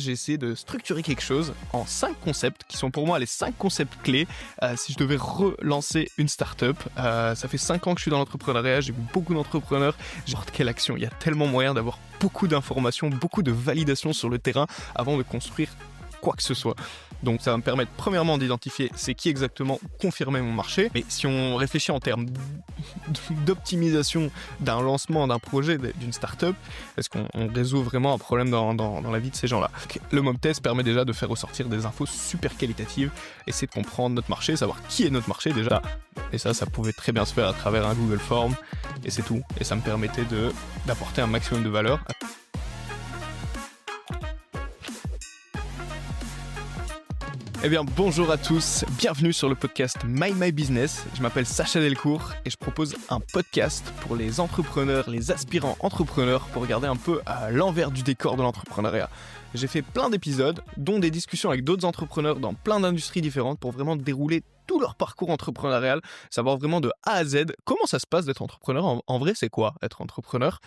J'ai essayé de structurer quelque chose en 5 concepts qui sont pour moi les 5 concepts clés si je devais relancer une startup. Ça fait 5 ans que je suis dans l'entrepreneuriat, j'ai vu beaucoup d'entrepreneurs. N'importe quelle action, il y a tellement moyen d'avoir beaucoup d'informations, beaucoup de validations sur le terrain avant de construire quoi que ce soit. Donc ça va me permettre premièrement d'identifier c'est qui exactement, confirmer mon marché. Mais si on réfléchit en termes d'optimisation d'un lancement, d'un projet, d'une startup, est-ce qu'on résout vraiment un problème dans la vie de ces gens-là? Le mob test permet déjà de faire ressortir des infos super qualitatives, essayer de comprendre notre marché, savoir qui est notre marché déjà. Et ça pouvait très bien se faire à travers un Google Form, et c'est tout. Et ça me permettait d'apporter un maximum de valeur. Eh bien, bonjour à tous, bienvenue sur le podcast Mind My Business. Je m'appelle Sacha Delcourt et je propose un podcast pour les entrepreneurs, les aspirants entrepreneurs, pour regarder un peu à l'envers du décor de l'entrepreneuriat. J'ai fait plein d'épisodes, dont des discussions avec d'autres entrepreneurs dans plein d'industries différentes pour vraiment dérouler tout leur parcours entrepreneurial, savoir vraiment de A à Z comment ça se passe d'être entrepreneur. En vrai, c'est quoi être entrepreneur?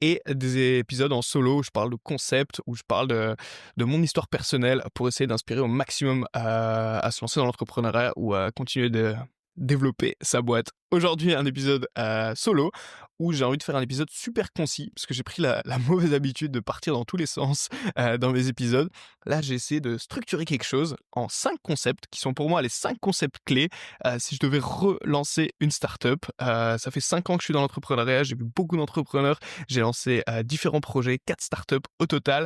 Et des épisodes en solo où je parle de concepts, où je parle de mon histoire personnelle pour essayer d'inspirer au maximum à se lancer dans l'entrepreneuriat ou à continuer de développer sa boîte. Aujourd'hui, un épisode solo où j'ai envie de faire un épisode super concis parce que j'ai pris la mauvaise habitude de partir dans tous les sens dans mes épisodes. Là, j'ai essayé de structurer quelque chose en 5 concepts qui sont pour moi les 5 concepts clés si je devais relancer une startup. Ça fait 5 ans que je suis dans l'entrepreneuriat, j'ai vu beaucoup d'entrepreneurs, j'ai lancé différents projets, 4 startups au total.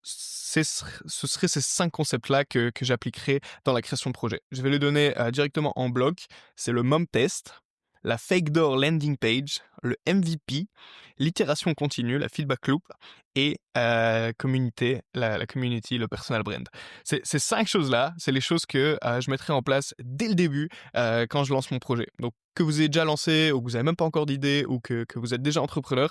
Ce serait ces 5 concepts-là que j'appliquerai dans la création de projet. Je vais les donner directement en bloc. C'est le MOM test, la fake door landing page, le MVP, l'itération continue, la feedback loop et communauté, la community, le personal brand. Ces 5 choses-là, c'est les choses que je mettrai en place dès le début quand je lance mon projet. Donc que vous ayez déjà lancé ou que vous n'avez même pas encore d'idée ou que vous êtes déjà entrepreneur,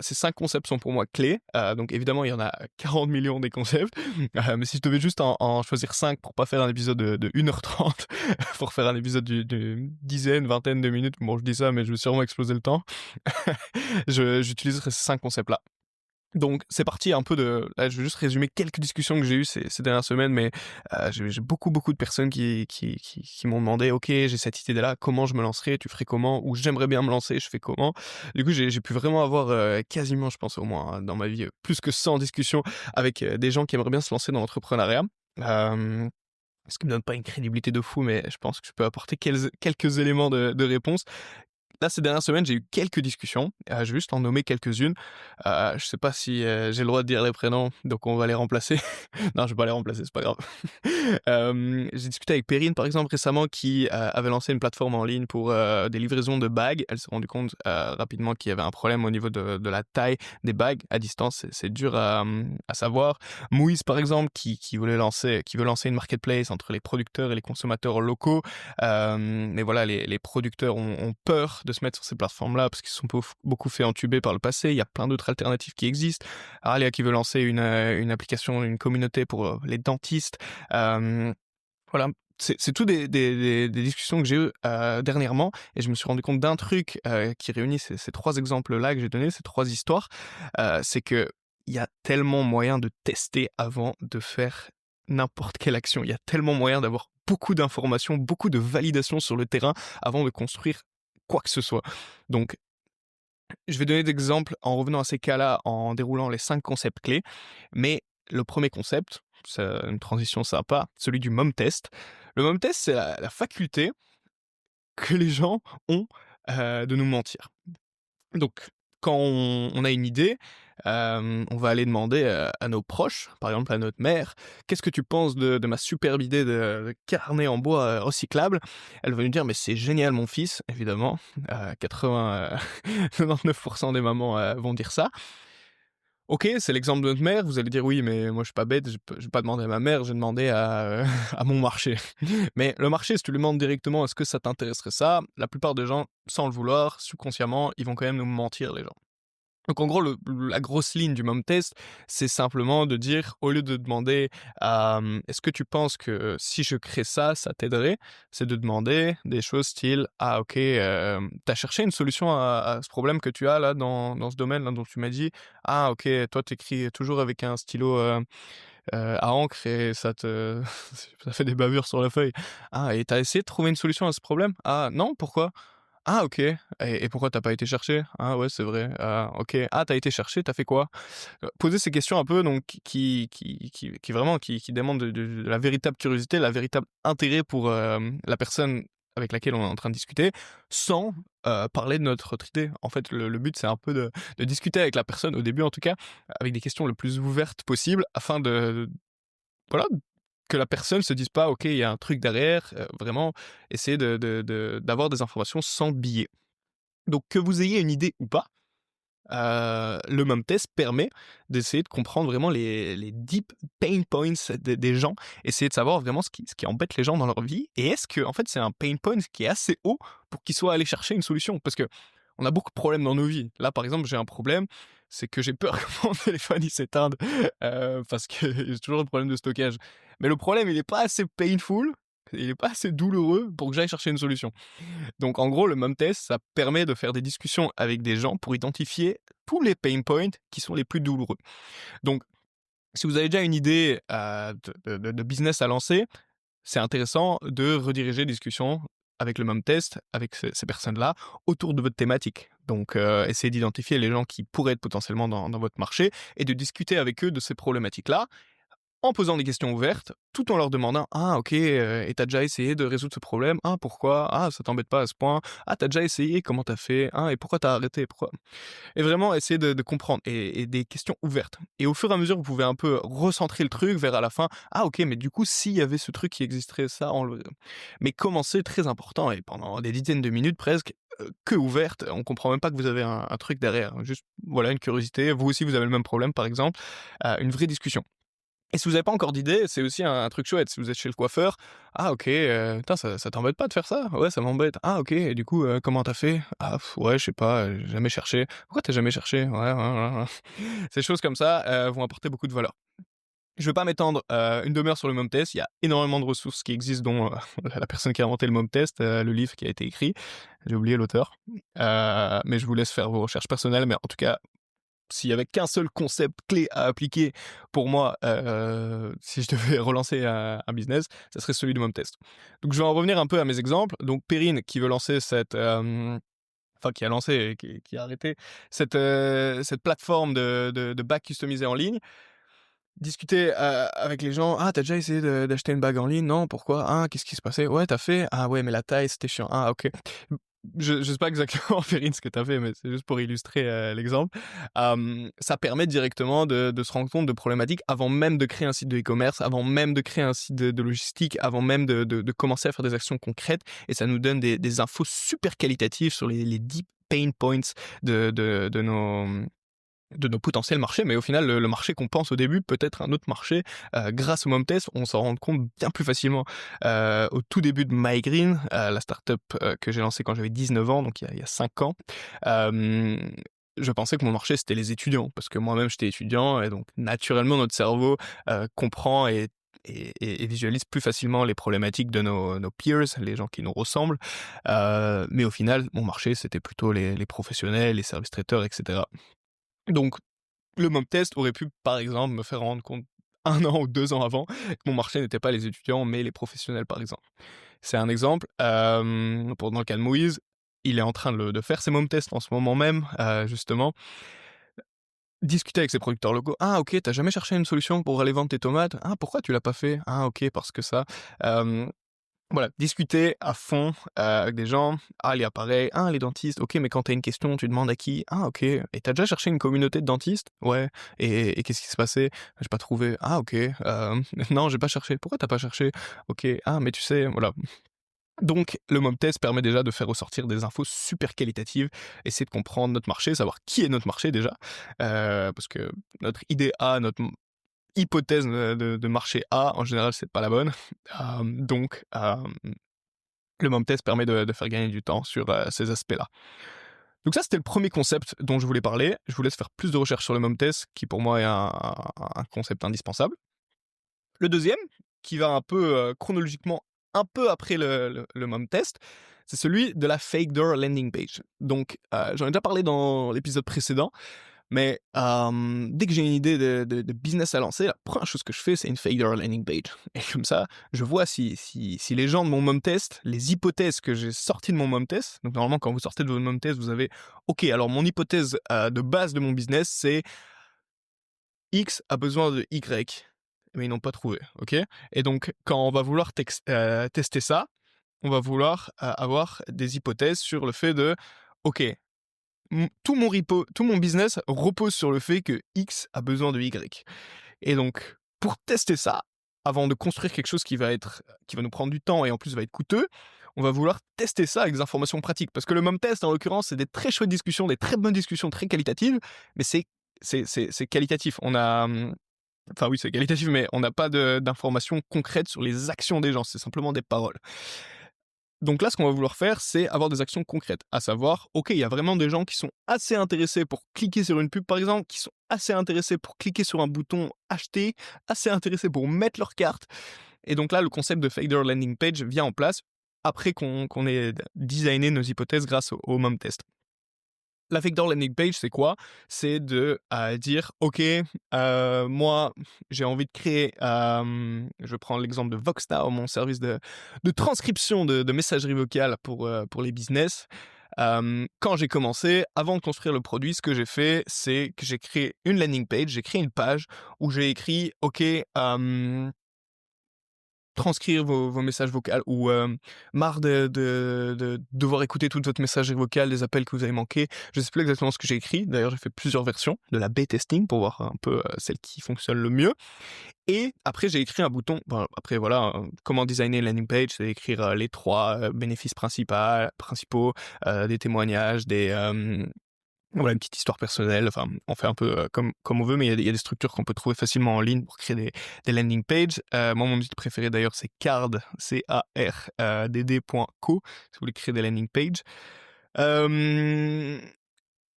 ces 5 concepts sont pour moi clés. Donc évidemment, il y en a 40 millions des concepts. Mais si je devais juste en choisir 5 pour pas faire un épisode de 1h30, pour faire un épisode d'une dizaine, vingtaine de minutes, bon je dis ça mais je vais sûrement exploser le temps, j'utiliserai ces 5 concepts-là. Donc c'est parti un peu là je vais juste résumer quelques discussions que j'ai eues ces dernières semaines, mais j'ai beaucoup de personnes qui m'ont demandé ok, j'ai cette idée là, comment je me lancerai, tu ferais comment, ou j'aimerais bien me lancer, je fais comment. Du coup j'ai pu vraiment avoir quasiment, je pense au moins dans ma vie, plus que 100 discussions avec des gens qui aimeraient bien se lancer dans l'entrepreneuriat. Ce qui me donne pas une crédibilité de fou, mais je pense que je peux apporter quelques éléments de réponse. Là, ces dernières semaines, j'ai eu quelques discussions, je vais juste en nommer quelques-unes. Je sais pas si j'ai le droit de dire les prénoms, donc on va les remplacer. Non, je vais pas les remplacer, c'est pas grave. J'ai discuté avec Perrine, par exemple, récemment, qui avait lancé une plateforme en ligne pour des livraisons de bagues. Elle s'est rendue compte rapidement qu'il y avait un problème au niveau de la taille des bagues. À distance, c'est dur à savoir. Moïse, par exemple, qui veut lancer une marketplace entre les producteurs et les consommateurs locaux. Mais voilà, les producteurs ont peur de se mettre sur ces plateformes-là parce qu'ils se sont beaucoup fait entuber par le passé. Il y a plein d'autres alternatives qui existent. Alia qui veut lancer une application, une communauté pour les dentistes. Voilà, c'est tout des discussions que j'ai eues dernièrement, et je me suis rendu compte d'un truc qui réunit ces 3 exemples-là que j'ai donnés, ces 3 histoires. C'est que il y a tellement moyen de tester avant de faire n'importe quelle action. Il y a tellement moyen d'avoir beaucoup d'informations, beaucoup de validations sur le terrain avant de construire quoi que ce soit. Donc, je vais donner des exemples en revenant à ces cas-là, en déroulant les 5 concepts clés. Mais le premier concept, c'est une transition sympa, celui du MOM test. Le MOM test, c'est la faculté que les gens ont de nous mentir. Donc, quand on a une idée, on va aller demander à nos proches, par exemple à notre mère: «Qu'est-ce que tu penses de ma superbe idée de carnet en bois recyclable?» Elle va nous dire: «Mais c'est génial mon fils», évidemment, 99% des mamans vont dire ça. OK, c'est l'exemple de notre mère, vous allez dire: «Oui, mais moi je suis pas bête, je vais pas demander à ma mère, j'ai demandé à mon marché». Mais le marché, si tu lui demandes directement: «Est-ce que ça t'intéresserait ça?» La plupart des gens, sans le vouloir, subconsciemment, ils vont quand même nous mentir, les gens. Donc en gros, la grosse ligne du mom test, c'est simplement de dire, au lieu de demander, «Est-ce que tu penses que si je crée ça, ça t'aiderait?» c'est de demander des choses style: «Ah OK, tu cherché une solution à ce problème que tu as là dans ce domaine-là dont tu m'as dit? Ah OK, toi tu écris toujours avec un stylo, à encre et ça te ça fait des bavures sur la feuille. Ah et tu essayé de trouver une solution à ce problème? Ah non, pourquoi? Ah OK et pourquoi t'as pas été chercher? Ah ouais, c'est vrai. Ah OK. Ah, t'as été chercher, t'as fait quoi?» Poser ces questions un peu donc qui vraiment qui demandent de la véritable curiosité, la véritable intérêt pour, la personne avec laquelle on est en train de discuter, sans, parler de notre idée. En fait, le but, c'est un peu de discuter avec la personne, au début en tout cas, avec des questions le plus ouvertes possible afin de voilà, que la personne se dise pas: «OK, il y a un truc derrière», vraiment essayer d'avoir des informations sans biais. Donc que vous ayez une idée ou pas, le MOM test permet d'essayer de comprendre vraiment les deep pain points des gens, essayer de savoir vraiment ce qui embête les gens dans leur vie et est-ce que en fait, c'est un pain point qui est assez haut pour qu'ils soient allés chercher une solution? Parce que on a beaucoup de problèmes dans nos vies. Là, par exemple, j'ai un problème, c'est que j'ai peur que mon téléphone il s'éteinde, parce que j'ai toujours le problème de stockage. Mais le problème, il est pas assez painful, il est pas assez douloureux pour que j'aille chercher une solution. Donc en gros, le mom test, ça permet de faire des discussions avec des gens pour identifier tous les pain points qui sont les plus douloureux. Donc si vous avez déjà une idée, de business à lancer, c'est intéressant de rediriger les discussions avec le mom test, avec ces personnes-là, autour de votre thématique. Donc essayez d'identifier les gens qui pourraient être potentiellement dans votre marché et de discuter avec eux de ces problématiques-là en posant des questions ouvertes, tout en leur demandant: «Ah OK, et tu déjà essayé de résoudre ce problème? Ah pourquoi? Ah ça t'embête pas à ce point? Ah t'as déjà essayé? Comment t'as fait? Ah et pourquoi t'as arrêté? Pourquoi?» et vraiment essayer de comprendre et des questions ouvertes et au fur et à mesure, vous pouvez un peu recentrer le truc vers à la fin: «Ah OK, mais du coup s'il y avait ce truc qui existerait, ça on le» mais commencer très important et pendant des dizaines de minutes presque, queue ouverte, on comprend même pas que vous avez un truc derrière, juste voilà une curiosité, vous aussi vous avez le même problème par exemple, une vraie discussion. Et si vous avez pas encore d'idée, c'est aussi un truc chouette. Si vous êtes chez le coiffeur: «Ah OK, putain ça t'embête pas de faire ça?» «Ouais, ça m'embête». «Ah OK et du coup, comment t'as fait?» «Ah ouais, je sais pas, j'ai jamais cherché». «Pourquoi t'as jamais cherché?» «Ouais, ouais, ouais, ouais». Ces choses comme ça, vont apporter beaucoup de valeur. Je vais pas m'étendre, 1/2 heure sur le mom test. Il y a énormément de ressources qui existent dont, la personne qui a inventé le mom test, le livre qui a été écrit. J'ai oublié l'auteur, mais je vous laisse faire vos recherches personnelles, mais en tout cas s'il y avait qu'un seul concept clé à appliquer pour moi, si je devais relancer un business, ça serait celui du mom test. Donc je vais en revenir un peu à mes exemples. Donc Perrine qui veut lancer cette, enfin qui a lancé et qui a arrêté cette plateforme de bacs customisés en ligne. Discuter, avec les gens: «Ah, t'as déjà essayé d'acheter une bague en ligne? Non, pourquoi? Ah, qu'est-ce qui s'est passé? Ouais, t'as fait? Ah ouais, mais la taille, c'était chiant. Ah OK». Je sais pas exactement, Perrine, ce que t'as fait, mais c'est juste pour illustrer, l'exemple. Ça permet directement de se rendre compte de problématiques avant même de créer un site de e-commerce, avant même de créer un site de logistique, avant même de commencer à faire des actions concrètes et ça nous donne des infos super qualitatives sur les deep pain points de nos potentiels marchés, mais au final, le marché qu'on pense au début peut être un autre marché. Grâce au Mom Test, on s'en rend compte bien plus facilement. Au tout début de MyGreen, la startup que j'ai lancée quand j'avais 19 ans, donc il y a 5 ans, je pensais que mon marché c'était les étudiants, parce que moi-même j'étais étudiant et donc naturellement notre cerveau comprend et visualise plus facilement les problématiques de nos peers, les gens qui nous ressemblent. Mais au final, mon marché c'était plutôt les professionnels, les service traiteurs, etc. Donc, le mock test aurait pu, par exemple, me faire rendre compte 1 an ou 2 ans avant que mon marché n'était pas les étudiants, mais les professionnels, par exemple. C'est un exemple, pour dans le cas de Moïse, il est en train de faire ses mock tests en ce moment même, justement. Discuter avec ses producteurs locaux: «Ah OK, t'as jamais cherché une solution pour aller vendre tes tomates? Ah pourquoi tu l'as pas fait? Ah OK, parce que ça». Voilà, discuter à fond, avec des gens. Ah, les appareils, ah, les dentistes, OK, mais quand tu as une question, tu demandes à qui? Ah OK, et tu as déjà cherché une communauté de dentistes? Ouais, et qu'est-ce qui s'est passé? J'ai pas trouvé. Ah OK, non, j'ai pas cherché. Pourquoi tu pas cherché? OK, ah, mais tu sais, voilà. Donc le mob test permet déjà de faire ressortir des infos super qualitatives, essayer de comprendre notre marché, savoir qui est notre marché déjà, parce que notre idée A, notre hypothèse, de marché A, en général, c'est pas la bonne. Donc le MOM test permet de faire gagner du temps sur, ces aspects-là. Donc ça, c'était le premier concept dont je voulais parler. Je vous laisse faire plus de recherches sur le mom test, qui pour moi est un concept indispensable. Le deuxième, qui va un peu chronologiquement un peu après le mom test, c'est celui de la fake door landing page. Donc j'en ai déjà parlé dans l'épisode précédent, mais dès que j'ai une idée de business à lancer, la première chose que je fais, c'est une fake door landing page. Et comme ça, je vois si les gens de mon mom test, les hypothèses que j'ai sorties de mon mom test, donc normalement quand vous sortez de votre mom test, vous avez, ok, alors mon hypothèse de base de mon business, c'est X a besoin de Y, mais ils n'ont pas trouvé, ok. Et donc quand on va vouloir tester ça, on va vouloir avoir des hypothèses sur le fait de, ok, tout mon business repose sur le fait que X a besoin de Y. Et donc, pour tester ça, avant de construire quelque chose qui va nous prendre du temps et en plus va être coûteux, on va vouloir tester ça avec des informations pratiques. Parce que le mom test, en l'occurrence, c'est des très chouettes discussions, des très bonnes discussions, très qualitatives, mais c'est qualitatif. Enfin oui, c'est qualitatif, mais on n'a pas d'informations concrètes sur les actions des gens, c'est simplement des paroles. Donc là, ce qu'on va vouloir faire, c'est avoir des actions concrètes, à savoir, ok, il y a vraiment des gens qui sont assez intéressés pour cliquer sur une pub, par exemple, qui sont assez intéressés pour cliquer sur un bouton acheter, assez intéressés pour mettre leur carte. Et donc là, le concept de fader landing page vient en place après qu'on ait designé nos hypothèses grâce au mom test. La fake door landing page, c'est quoi? C'est de dire, ok, moi, j'ai envie de créer, je prends l'exemple de VoxNow, mon service de transcription de messagerie vocale pour les business. Quand j'ai commencé, avant de construire le produit, ce que j'ai fait, c'est que j'ai créé une landing page, j'ai créé une page où j'ai écrit, ok, transcrire vos messages vocaux ou marre de devoir écouter toute votre messagerie vocale, les appels que vous avez manqués. Je sais plus exactement ce que j'ai écrit. D'ailleurs, j'ai fait plusieurs versions de la B-testing pour voir un peu celle qui fonctionne le mieux. Et après, j'ai écrit un bouton. Bon, après, voilà, comment designer une landing page, c'est écrire les trois bénéfices principaux, des témoignages, voilà, une petite histoire personnelle. Enfin, on fait un peu comme on veut, mais il y a des structures qu'on peut trouver facilement en ligne pour créer des landing pages. Moi, mon outil préféré d'ailleurs, c'est Card, CARDD.co, si vous voulez créer des landing pages.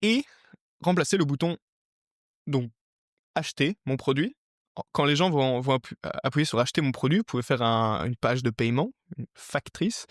Et remplacer le bouton, donc, acheter mon produit. Quand les gens vont appuyer sur acheter mon produit, vous pouvez faire une page de paiement, factice,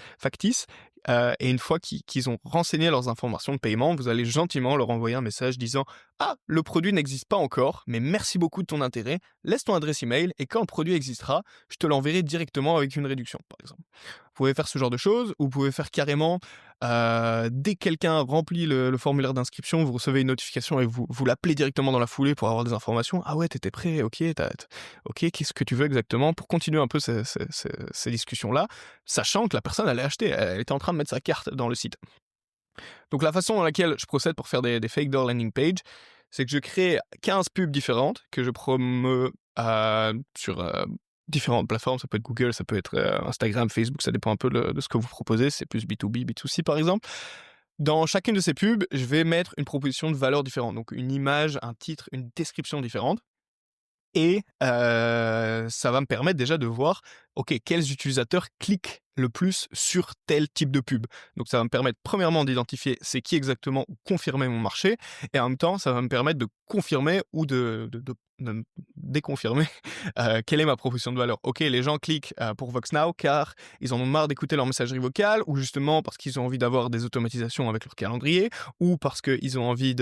et une fois qu'ils ont renseigné leurs informations de paiement, vous allez gentiment leur envoyer un message disant «Ah, le produit n'existe pas encore, mais merci beaucoup de ton intérêt, laisse ton adresse email et quand le produit existera, je te l'enverrai directement avec une réduction», par exemple. Vous pouvez faire ce genre de choses, ou vous pouvez faire carrément, dès que quelqu'un remplit le formulaire d'inscription, vous recevez une notification et vous l'appelez directement dans la foulée pour avoir des informations. «Ah ouais, t'étais prêt, ok, ok, qu'est-ce que tu veux exactement?» Pour continuer un peu ces discussions-là, sachant que la personne allait acheter, elle était en train de mettre sa carte dans le site. Donc la façon dans laquelle je procède pour faire des fake door landing page, c'est que je crée 15 pubs différentes que je promeus sur différentes plateformes. Ça peut être Google, ça peut être Instagram, Facebook, ça dépend un peu de ce que vous proposez. C'est plus B2B, B2C par exemple. Dans chacune de ces pubs, je vais mettre une proposition de valeur différente. Donc une image, un titre, une description différente. Et ça va me permettre déjà de voir, OK, quels utilisateurs cliquent le plus sur tel type de pub. Donc ça va me permettre premièrement d'identifier c'est qui exactement ou confirmer mon marché, et en même temps, ça va me permettre de confirmer ou de déconfirmer quelle est ma proposition de valeur. OK, les gens cliquent pour VoxNow car ils en ont marre d'écouter leur messagerie vocale, ou justement parce qu'ils ont envie d'avoir des automatisations avec leur calendrier, ou parce qu'ils ont envie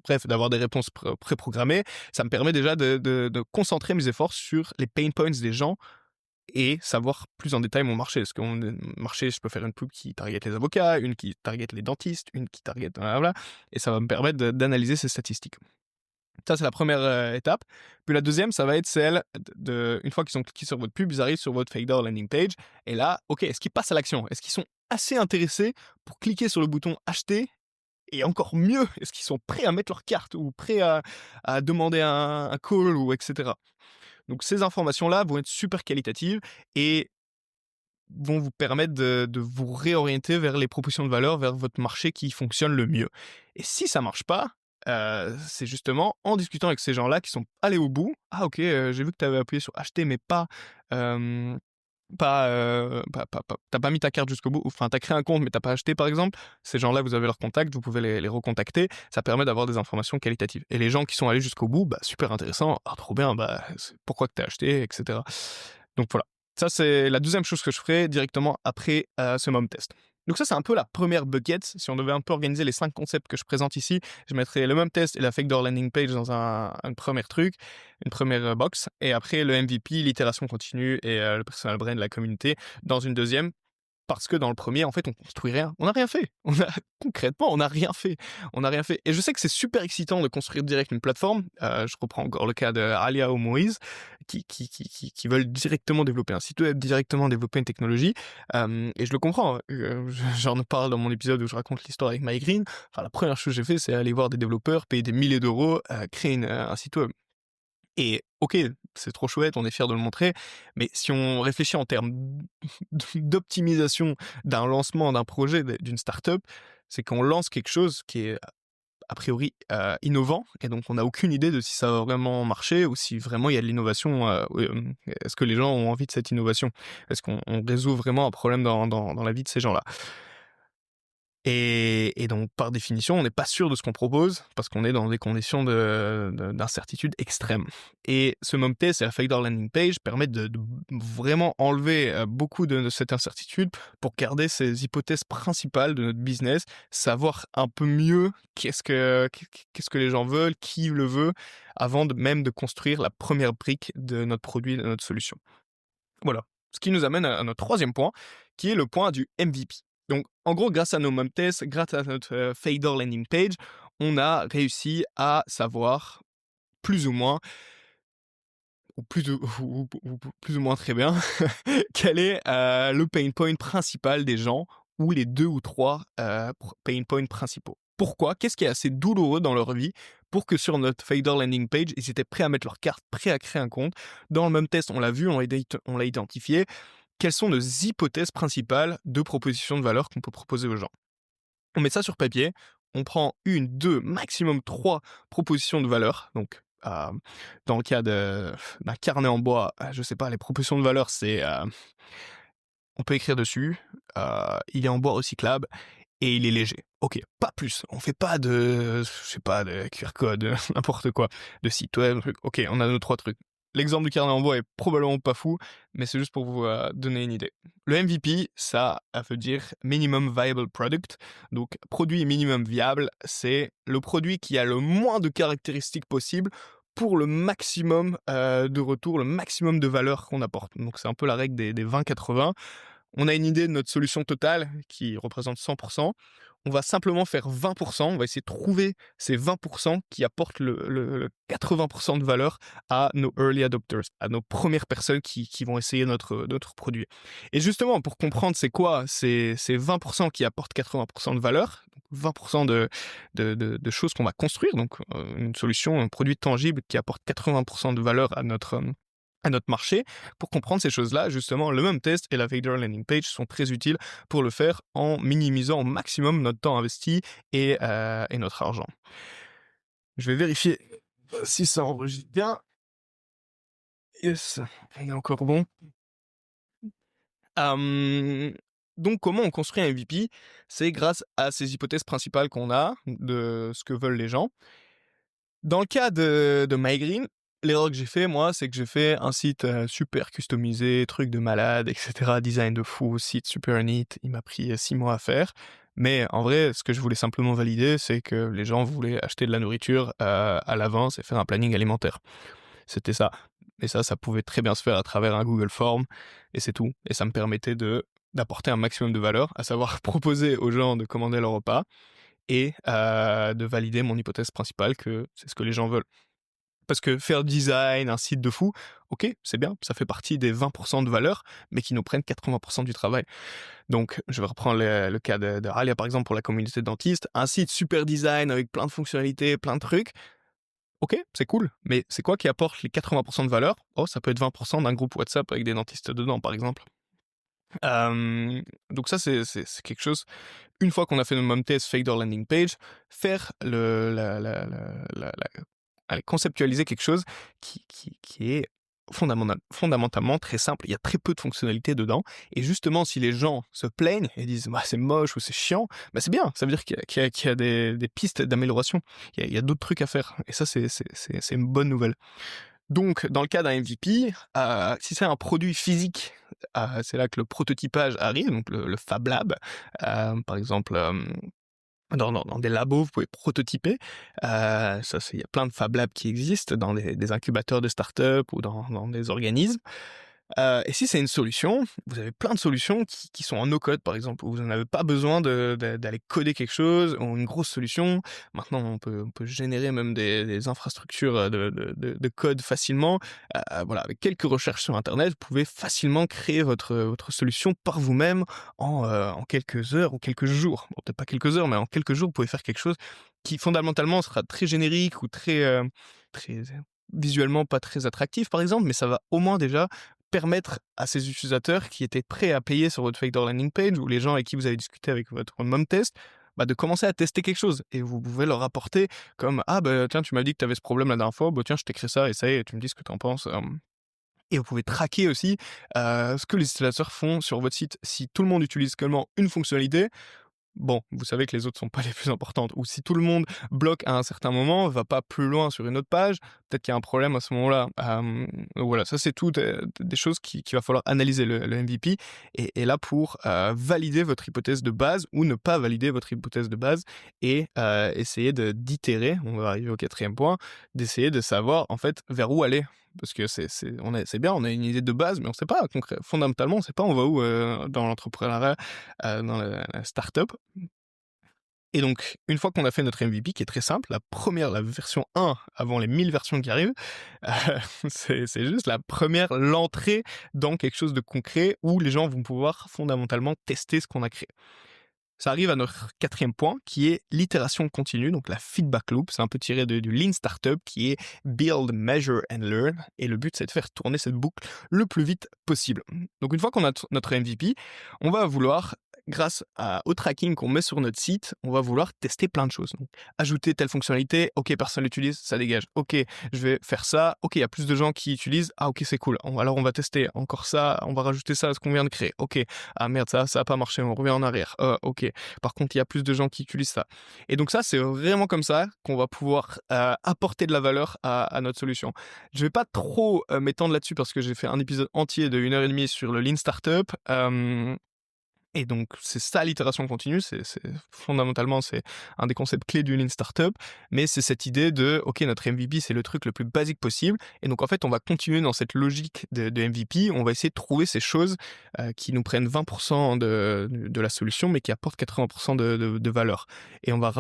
bref, d'avoir des réponses préprogrammées. Ça me permet déjà de concentrer mes efforts sur les pain points des gens et savoir plus en détail mon marché. Parce que mon marché, je peux faire une pub qui target les avocats, une qui target les dentistes, une qui target voilà, et ça va me permettre d'analyser ces statistiques. Ça, c'est la première étape. Puis la deuxième, ça va être celle une fois qu'ils ont cliqué sur votre pub, ils arrivent sur votre fake door landing page. Et là, OK, est-ce qu'ils passent à l'action? Est-ce qu'ils sont assez intéressés pour cliquer sur le bouton acheter? Et encore mieux, est-ce qu'ils sont prêts à mettre leur carte ou prêts à demander un call ou etc. Donc ces informations-là vont être super qualitatives et vont vous permettre de vous réorienter vers les propositions de valeur, vers votre marché qui fonctionne le mieux. Et si ça marche pas, c'est justement en discutant avec ces gens-là qui sont allés au bout. «Ah OK, j'ai vu que tu avais appuyé sur acheter mais pas, t'as pas mis ta carte jusqu'au bout, enfin t'as créé un compte mais t'as pas acheté par exemple, ces gens-là vous avez leur contact, vous pouvez les recontacter, ça permet d'avoir des informations qualitatives. Et les gens qui sont allés jusqu'au bout, bah super intéressant, ah trop bien, bah pourquoi que t'as acheté, etc. Donc voilà, ça c'est la deuxième chose que je ferai directement après ce mom test. Donc ça c'est un peu la première bucket, si on devait un peu organiser les 5 concepts que je présente ici, je mettrais le mom test et la fake door landing page dans un premier truc, une première box, et après le MVP, l'itération continue et le personal brand, la communauté, dans une deuxième. Parce que dans le premier, en fait, on construit rien. On n'a rien fait. Concrètement, on n'a rien fait. On n'a rien fait. Et je sais que c'est super excitant de construire direct une plateforme. Je reprends encore le cas de Alia ou Moïse, qui veulent directement développer un site web, directement développer une technologie. Et je le comprends. J'en parle dans mon épisode où je raconte l'histoire avec MyGreen. Enfin, la première chose que j'ai fait, c'est aller voir des développeurs, payer des milliers d'euros, créer un site web. Et OK, c'est trop chouette, on est fiers de le montrer, mais si on réfléchit en termes d'optimisation d'un lancement d'un projet, d'une startup, c'est qu'on lance quelque chose qui est a priori innovant, et donc on n'a aucune idée de si ça va vraiment marcher ou si vraiment il y a de l'innovation. Est-ce que les gens ont envie de cette innovation? Est-ce qu'on résout vraiment un problème dans la vie de ces gens-là? Et donc, par définition, on n'est pas sûr de ce qu'on propose parce qu'on est dans des conditions d'incertitude extrême. Et ce mom test et la fake door landing page permettent de vraiment enlever beaucoup de cette incertitude pour garder ces hypothèses principales de notre business, savoir un peu mieux qu'est-ce que les gens veulent, qui le veut, avant même de construire la première brique de notre produit, de notre solution. Voilà. Ce qui nous amène à notre troisième point, qui est le point du MVP. Donc, en gros, grâce à nos mom tests, grâce à notre fader landing page, on a réussi à savoir plus ou moins, ou plus, ou plus ou moins très bien, quel est le pain point principal des gens, ou les 2 ou 3 pain points principaux. Pourquoi? Qu'est-ce qui est assez douloureux dans leur vie pour que sur notre fader landing page, ils étaient prêts à mettre leur carte, prêts à créer un compte? Dans le même test, on l'a vu, on l'a identifié. Quelles sont nos hypothèses principales de proposition de valeur qu'on peut proposer aux gens? On met ça sur papier, on prend 1, 2, maximum 3 propositions de valeur. Donc, dans le cas d'un carnet en bois, je sais pas, les propositions de valeur, c'est, on peut écrire dessus, il est en bois recyclable et il est léger. OK, pas plus. On fait pas je sais pas, de QR code, n'importe quoi, de site web, truc. OK, on a nos 3 trucs. L'exemple du carnet en bois est probablement pas fou, mais c'est juste pour vous donner une idée. Le MVP, ça veut dire Minimum Viable Product. Donc, produit minimum viable, c'est le produit qui a le moins de caractéristiques possibles pour le maximum de retour, le maximum de valeur qu'on apporte. Donc, c'est un peu la règle des 20-80. On a une idée de notre solution totale qui représente 100%. On va simplement faire 20%. On va essayer de trouver ces 20% qui apportent le 80% de valeur à nos early adopters, à nos premières personnes qui vont essayer notre produit. Et justement, pour comprendre c'est quoi ces 20% qui apportent 80% de valeur, 20% de choses qu'on va construire, donc une solution, un produit tangible qui apporte 80% de valeur à notre marché. Pour comprendre ces choses-là, justement, le même test et la Fader Landing Page sont très utiles pour le faire en minimisant au maximum notre temps investi et notre argent. Je vais vérifier si ça enregistre bien. Yes, on est encore bon. Donc, comment on construit un MVP? C'est grâce à ces hypothèses principales qu'on a de ce que veulent les gens. Dans le cas de MyGreen, l'erreur que j'ai fait, moi, c'est que j'ai fait un site super customisé, truc de malade, etc. Design de fou, site super neat. Il m'a pris 6 mois à faire. Mais en vrai, ce que je voulais simplement valider, c'est que les gens voulaient acheter de la nourriture à l'avance et faire un planning alimentaire. C'était ça. Et ça pouvait très bien se faire à travers un Google Form, et c'est tout. Et ça me permettait d'apporter un maximum de valeur, à savoir proposer aux gens de commander leur repas, et de valider mon hypothèse principale que c'est ce que les gens veulent. Parce que faire design, un site de fou, OK, c'est bien, ça fait partie des 20% de valeur, mais qui nous prennent 80% du travail. Donc, je vais reprendre le cas de Alia, par exemple, pour la communauté dentiste. Un site super design avec plein de fonctionnalités, plein de trucs. OK, c'est cool, mais c'est quoi qui apporte les 80% de valeur? Oh, ça peut être 20% d'un groupe WhatsApp avec des dentistes dedans, par exemple. Donc ça, c'est quelque chose. Une fois qu'on a fait notre mom test, fader landing page, faire allez, conceptualiser quelque chose qui est fondamentalement très simple. Il y a très peu de fonctionnalités dedans. Et justement, si les gens se plaignent et disent bah, c'est moche ou c'est chiant, bah, c'est bien. Ça veut dire qu'il y a des pistes d'amélioration. Il y a d'autres trucs à faire. Et ça, c'est une bonne nouvelle. Donc, dans le cas d'un MVP, si c'est un produit physique, c'est là que le prototypage arrive, donc le Fab Lab. Par exemple, dans des labos, vous pouvez prototyper. Il y a plein de Fab Labs qui existent dans des incubateurs de start-up ou dans des organismes. Et si c'est une solution, vous avez plein de solutions qui sont en no-code, par exemple, où vous n'avez pas besoin d'aller coder quelque chose, ou une grosse solution. Maintenant, on peut générer même des infrastructures de code facilement. Voilà, avec quelques recherches sur Internet, vous pouvez facilement créer votre solution par vous-même en quelques heures ou quelques jours. Bon, peut-être pas quelques heures, mais en quelques jours, vous pouvez faire quelque chose qui fondamentalement sera très générique ou très visuellement pas très attractif, par exemple, mais ça va au moins déjà permettre à ces utilisateurs qui étaient prêts à payer sur votre Factor Landing Page ou les gens avec qui vous avez discuté avec votre mom test, bah, de commencer à tester quelque chose. Et vous pouvez leur apporter comme ah bah tiens tu m'as dit que tu avais ce problème la dernière fois, bah tiens je t'écris ça, essaye et tu me dis ce que tu en penses. Et vous pouvez traquer aussi ce que les utilisateurs font sur votre site. Si tout le monde utilise seulement une fonctionnalité, bon, vous savez que les autres sont pas les plus importantes. Ou si tout le monde bloque à un certain moment, va pas plus loin sur une autre page, peut-être qu'il y a un problème à ce moment-là. Donc voilà, ça c'est tout des choses qu'il va falloir analyser le MVP est là pour valider votre hypothèse de base ou ne pas valider votre hypothèse de base et essayer d'itérer, on va arriver au 4e point, d'essayer de savoir en fait vers où aller. Parce que c'est bien, on a une idée de base, mais on sait pas fondamentalement, on sait pas on va où dans l'entrepreneuriat, dans la start-up. Et donc, une fois qu'on a fait notre MVP, qui est très simple, la version 1 avant les 1000 versions qui arrivent, heu, c'est juste l'entrée dans quelque chose de concret où les gens vont pouvoir fondamentalement tester ce qu'on a créé. Ça arrive à notre 4e point qui est l'itération continue, donc la feedback loop. C'est un peu tiré du Lean Startup qui est Build, Measure and Learn. Et le but, c'est de faire tourner cette boucle le plus vite possible. Donc une fois qu'on a notre MVP, on va vouloir, grâce au tracking qu'on met sur notre site, on va vouloir tester plein de choses. Donc, ajouter telle fonctionnalité, ok, personne l'utilise, ça dégage. Ok, je vais faire ça, ok, il y a plus de gens qui utilisent, ah ok, c'est cool. Alors on va tester encore ça, on va rajouter ça à ce qu'on vient de créer. Ok, ah merde, ça a pas marché, on revient en arrière. Ok, par contre, il y a plus de gens qui utilisent ça. Et donc ça, c'est vraiment comme ça qu'on va pouvoir apporter de la valeur à notre solution. Je vais pas trop m'étendre là-dessus parce que j'ai fait un épisode entier de 1h30 sur le Lean Startup. Et donc, c'est ça l'itération continue, fondamentalement, c'est un des concepts clés du Lean Startup, mais c'est cette idée de, ok, notre MVP, c'est le truc le plus basique possible, et donc en fait, on va continuer dans cette logique de MVP, on va essayer de trouver ces choses qui nous prennent 20% de la solution, mais qui apportent 80% de valeur. Et on va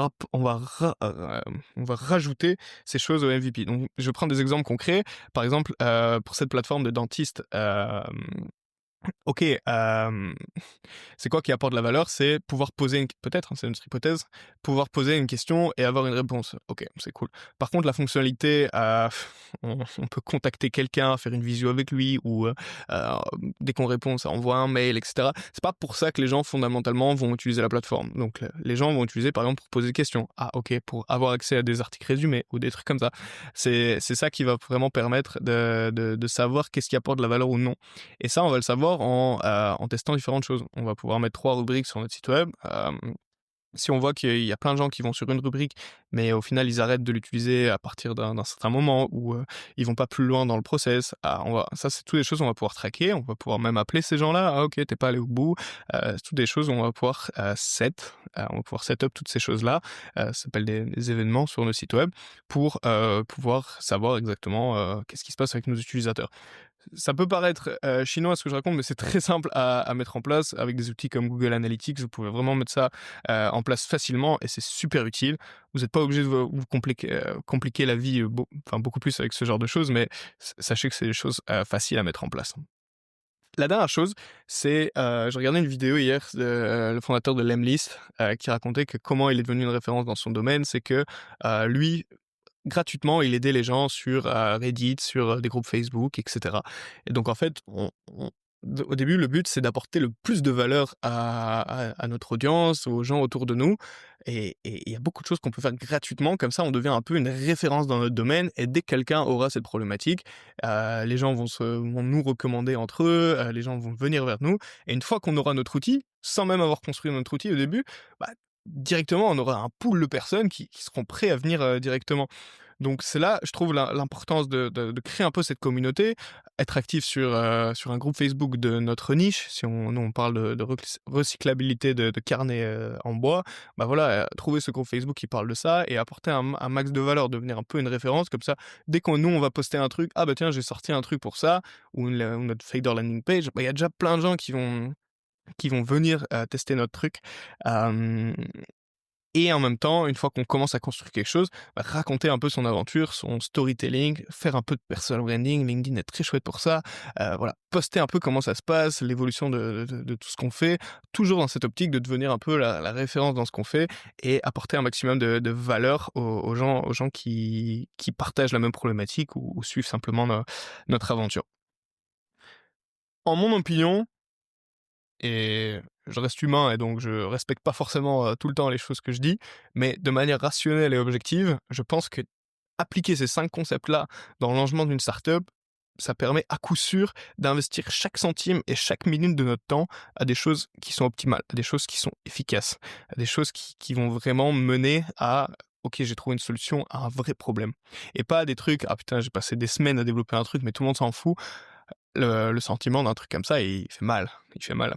rajouter ces choses au MVP. Donc, je prends des exemples concrets. Par exemple, pour cette plateforme de dentiste, ok, c'est quoi qui apporte de la valeur? C'est pouvoir poser peut-être, hein, c'est notre hypothèse, pouvoir poser une question et avoir une réponse. Ok, c'est cool. Par contre, la fonctionnalité, on peut contacter quelqu'un, faire une visio avec lui, ou dès qu'on répond, ça envoie un mail, etc. C'est pas pour ça que les gens, fondamentalement, vont utiliser la plateforme. Donc, les gens vont utiliser, par exemple, pour poser des questions. Ah, ok, pour avoir accès à des articles résumés, ou des trucs comme ça. C'est ça qui va vraiment permettre de savoir qu'est-ce qui apporte de la valeur ou non. Et ça, on va le savoir en testant différentes choses. On va pouvoir mettre 3 rubriques sur notre site web. Si on voit qu'il y a plein de gens qui vont sur une rubrique, mais au final ils arrêtent de l'utiliser à partir d'un certain moment, ou ils vont pas plus loin dans le process, ça c'est toutes des choses qu'on va pouvoir traquer, on va pouvoir même appeler ces gens-là, ah ok t'es pas allé au bout, c'est toutes des choses où on va pouvoir set up toutes ces choses-là, ça s'appelle des événements sur nos sites web, pour pouvoir savoir exactement qu'est-ce qui se passe avec nos utilisateurs. Ça peut paraître chinois ce que je raconte, mais c'est très simple à mettre en place avec des outils comme Google Analytics. Vous pouvez vraiment mettre ça en place facilement et c'est super utile. Vous n'êtes pas obligé de vous compliquer la vie beaucoup plus avec ce genre de choses, mais sachez que c'est des choses faciles à mettre en place. La dernière chose, c'est, j'ai regardé une vidéo hier de le fondateur de Lemlist qui racontait que comment il est devenu une référence dans son domaine. C'est que lui, gratuitement, il aidait les gens sur Reddit, sur des groupes Facebook, etc. Et donc en fait, au début, le but, c'est d'apporter le plus de valeur à notre audience, aux gens autour de nous et il y a beaucoup de choses qu'on peut faire gratuitement. Comme ça, on devient un peu une référence dans notre domaine et dès que quelqu'un aura cette problématique, les gens vont nous recommander entre eux, les gens vont venir vers nous et une fois qu'on aura notre outil, sans même avoir construit notre outil au début, bah, directement, on aura un pool de personnes qui seront prêts à venir, directement. Donc c'est là, je trouve l'importance de créer un peu cette communauté, être actif sur un groupe Facebook de notre niche. Si on parle de recyclabilité de carnets, en bois, bah, voilà, trouver ce groupe Facebook qui parle de ça et apporter un max de valeur, devenir un peu une référence comme ça, dès qu'on nous on va poster un truc: «Ah bah tiens, j'ai sorti un truc pour ça» ou notre Fader landing page, bah, il y a déjà plein de gens qui vont venir, tester notre truc, hem et en même temps, une fois qu'on commence à construire quelque chose, bah, raconter un peu son aventure, son storytelling, faire un peu de personal branding. LinkedIn est très chouette pour ça. Voilà, poster un peu comment ça se passe, l'évolution de tout ce qu'on fait, toujours dans cette optique de devenir un peu la référence dans ce qu'on fait et apporter un maximum de valeur aux gens qui partagent la même problématique ou suivent simplement notre aventure. En mon opinion, et je reste humain et donc je respecte pas forcément, tout le temps les choses que je dis, mais de manière rationnelle et objective, je pense que appliquer ces 5 concepts-là dans le lancement d'une startup, ça permet à coup sûr d'investir chaque centime et chaque minute de notre temps à des choses qui sont optimales, à des choses qui sont efficaces, à des choses qui vont vraiment mener à: «OK, j'ai trouvé une solution à un vrai problème» et pas à des trucs: «Ah putain, j'ai passé des semaines à développer un truc, mais tout le monde s'en fout». Le sentiment d'un truc comme ça, il fait mal, il fait mal.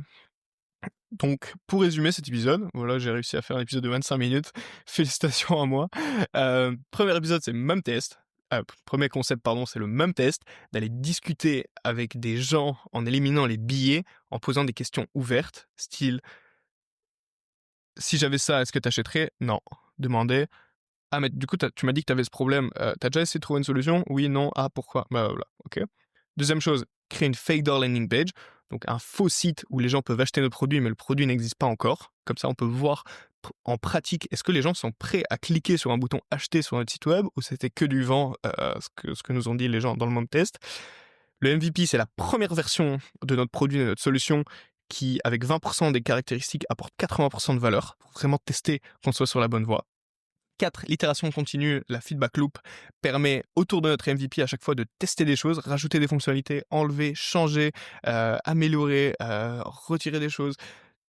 Donc, pour résumer cet épisode, voilà, j'ai réussi à faire un épisode de 25 minutes. Félicitations à moi. 1er épisode, c'est même test. 1er concept, pardon, c'est le même test, d'aller discuter avec des gens en éliminant les billets, en posant des questions ouvertes, style: «Si j'avais ça, est-ce que tu achèterais?» «Non». Demander: «Ah mais du coup, tu m'as dit que tu avais ce problème, tu déjà essayé de trouver une solution?» «Oui, non, ah pourquoi?» Bah, voilà, OK. Deuxième chose, créer une fake door landing page, donc un faux site où les gens peuvent acheter nos produits, mais le produit n'existe pas encore. Comme ça, on peut voir en pratique, est-ce que les gens sont prêts à cliquer sur un bouton acheter sur notre site web ou c'était que du vent, ce que nous ont dit les gens dans le mock test. Le MVP, c'est la première version de notre produit, de notre solution, qui, avec 20% des caractéristiques, apporte 80% de valeur pour vraiment tester qu'on soit sur la bonne voie. 4, l'itération continue, la feedback loop, permet autour de notre MVP à chaque fois de tester des choses, rajouter des fonctionnalités, enlever, changer, améliorer, retirer des choses.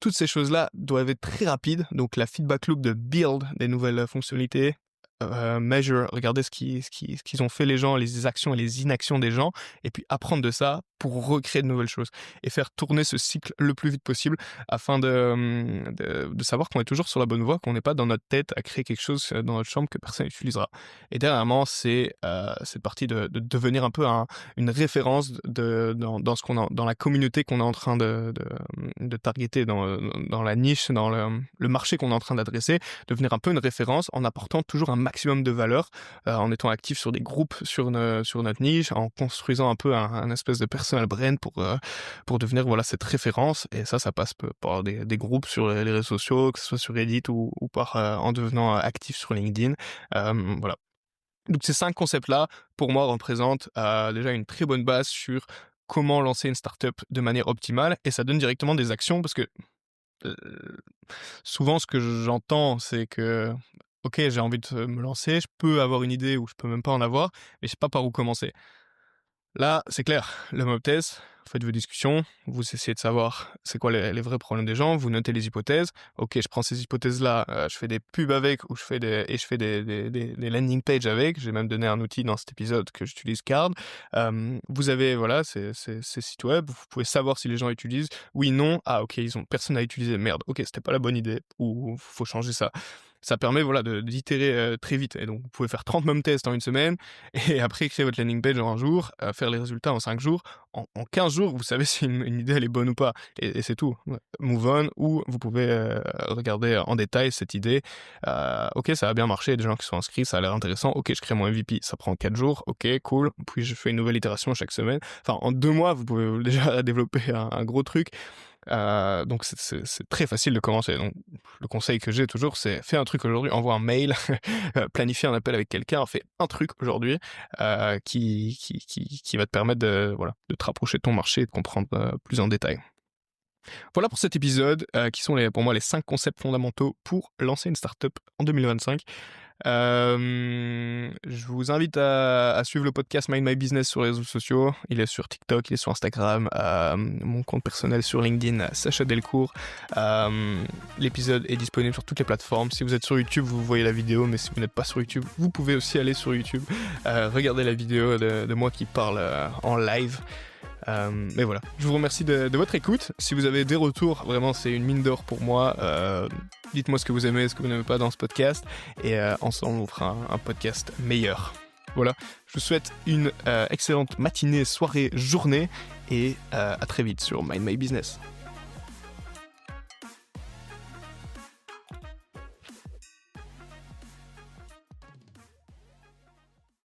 Toutes ces choses-là doivent être très rapides, donc la feedback loop de build des nouvelles fonctionnalités, measure, regarder ce qu'ils ont fait les gens, les actions et les inactions des gens, et puis apprendre de ça pour recréer de nouvelles choses et faire tourner ce cycle le plus vite possible afin de savoir qu'on est toujours sur la bonne voie, qu'on n'est pas dans notre tête à créer quelque chose dans notre chambre que personne n'utilisera. Et dernièrement, c'est cette partie de devenir un peu une référence dans ce dans la communauté qu'on est en train de targeter, dans la niche, dans le marché qu'on est en train d'adresser, devenir un peu une référence en apportant toujours un maximum de valeur, en étant actif sur des groupes sur notre niche, en construisant un peu un espèce de personal brand pour devenir voilà cette référence. Et ça passe par des groupes sur les réseaux sociaux, que ce soit sur Reddit ou par en devenant actif sur LinkedIn. Voilà. Donc ces 5 concepts-là, pour moi, représentent déjà une très bonne base sur comment lancer une startup de manière optimale, et ça donne directement des actions parce que Heu, souvent ce que j'entends, c'est que: «OK, j'ai envie de me lancer, je peux avoir une idée ou je peux même pas en avoir, mais je sais pas par où commencer». Là, c'est clair, le mob test, vous faites vos discussions, vous essayez de savoir c'est quoi les vrais problèmes des gens, vous notez les hypothèses. OK, je prends ces hypothèses-là, je fais des pubs avec ou je fais des landing pages avec. J'ai même donné un outil dans cet épisode que j'utilise, Card. Vous avez voilà ces sites web, vous pouvez savoir si les gens utilisent. Oui, non, ah OK, personne n'a utilisé, merde, OK, c'était pas la bonne idée ou faut changer ça. Ça permet voilà d'itérer, très vite, et donc vous pouvez faire 30 mom tests en une semaine et après créer votre landing page en un jour, faire les résultats en 5 jours. En 15 jours, vous savez si une idée elle est bonne ou pas, et c'est tout. Ouais. Move on, ou vous pouvez, regarder en détail cette idée. OK, ça a bien marché, il y a des gens qui sont inscrits, ça a l'air intéressant. OK, je crée mon MVP, ça prend 4 jours. OK, cool. Puis je fais une nouvelle itération chaque semaine. Enfin, en 2 mois, vous pouvez déjà développer un gros truc. Donc c'est très facile de commencer. Donc le conseil que j'ai toujours, c'est fais un truc aujourd'hui, envoie un mail, planifie un appel avec quelqu'un, fais un truc aujourd'hui qui va te permettre de te rapprocher de ton marché et de comprendre plus en détail. Voilà pour cet épisode, qui sont pour moi les 5 concepts fondamentaux pour lancer une startup en 2025. Je vous invite à suivre le podcast Mind My Business sur les réseaux sociaux. Il est sur TikTok, il est sur Instagram, mon compte personnel sur LinkedIn, Sacha Delcourt. L'épisode est disponible sur toutes les plateformes. Si vous êtes sur YouTube, vous voyez la vidéo, mais si vous n'êtes pas sur YouTube, vous pouvez aussi aller sur YouTube, regarder la vidéo de moi qui parle en live. Mais voilà, je vous remercie de votre écoute. Si vous avez des retours, vraiment c'est une mine d'or pour moi. Dites-moi ce que vous aimez, ce que vous n'aimez pas dans ce podcast, et ensemble on fera un podcast meilleur. Voilà, je vous souhaite une excellente matinée, soirée, journée, et à très vite sur Mind My Business.